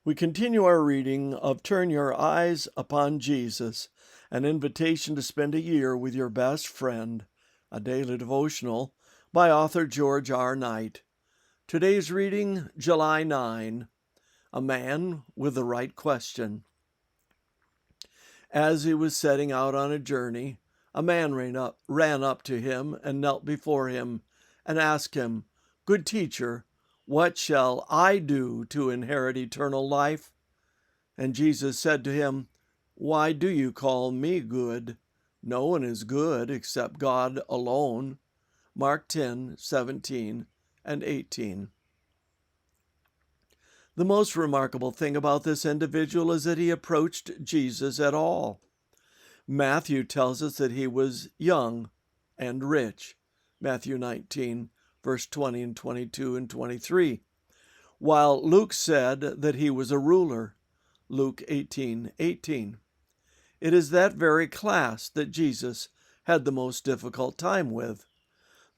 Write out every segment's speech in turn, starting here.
We continue our reading of Turn Your Eyes Upon Jesus, an invitation to spend a year with your best friend, a daily devotional by author George R. Knight. Today's reading, July 9, A Man with the Right Question. As he was setting out on a journey, a man ran up to him and knelt before him and asked him, "Good teacher, what shall I do to inherit eternal life?" And Jesus said to him, "Why do you call me good? No one is good except God alone." Mark 10:17 and 18. The most remarkable thing about this individual is that he approached Jesus at all. Matthew tells us that he was young and rich, Matthew 19, verse 20 and 22 and 23, while Luke said that he was a ruler, Luke 18:18. It is that very class that Jesus had the most difficult time with.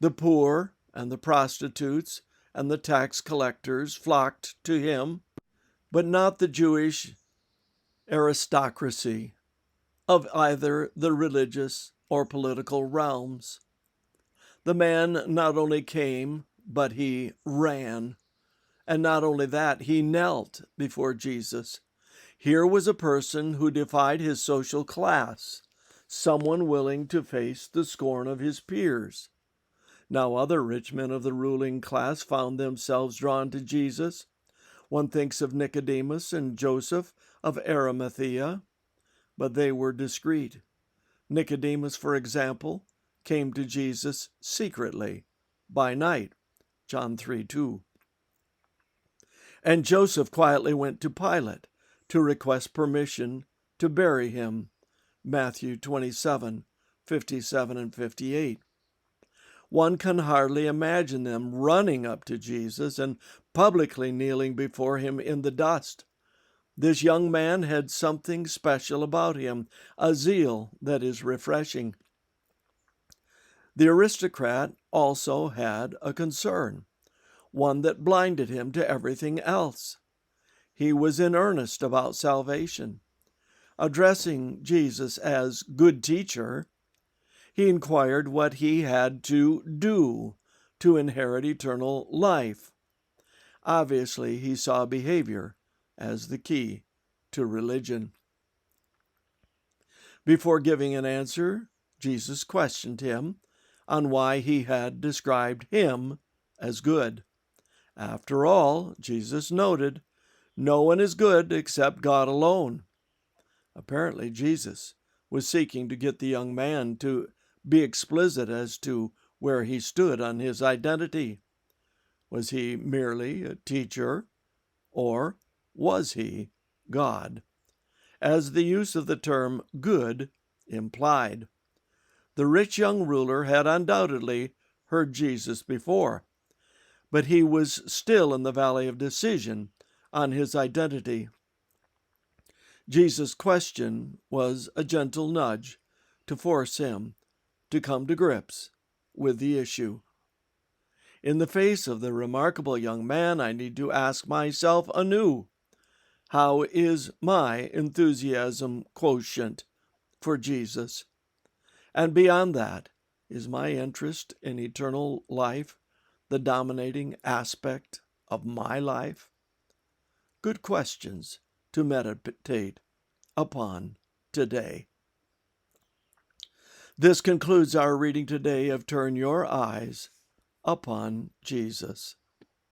The poor and the prostitutes and the tax collectors flocked to him, but not the Jewish aristocracy of either the religious or political realms. The man not only came, but he ran. And not only that, he knelt before Jesus. Here was a person who defied his social class, someone willing to face the scorn of his peers. Now other rich men of the ruling class found themselves drawn to Jesus. One thinks of Nicodemus and Joseph of Arimathea, but they were discreet. Nicodemus, for example, came to Jesus secretly, by night, John 3:2. And Joseph quietly went to Pilate to request permission to bury him, Matthew 27:57 and 58. One can hardly imagine them running up to Jesus and publicly kneeling before him in the dust. This young man had something special about him, a zeal that is refreshing. The aristocrat also had a concern, one that blinded him to everything else. He was in earnest about salvation. Addressing Jesus as good teacher, he inquired what he had to do to inherit eternal life. Obviously, he saw behavior as the key to religion. Before giving an answer, Jesus questioned him on why he had described him as good. After all, Jesus noted, no one is good except God alone. Apparently, Jesus was seeking to get the young man to be explicit as to where he stood on his identity. Was he merely a teacher, or was he God? As the use of the term good implied. The rich young ruler had undoubtedly heard Jesus before, but he was still in the valley of decision on his identity. Jesus' question was a gentle nudge to force him to come to grips with the issue. In the face of the remarkable young man, I need to ask myself anew, how is my enthusiasm quotient for Jesus? And beyond that, is my interest in eternal life the dominating aspect of my life? Good questions to meditate upon today. This concludes our reading today of Turn Your Eyes Upon Jesus.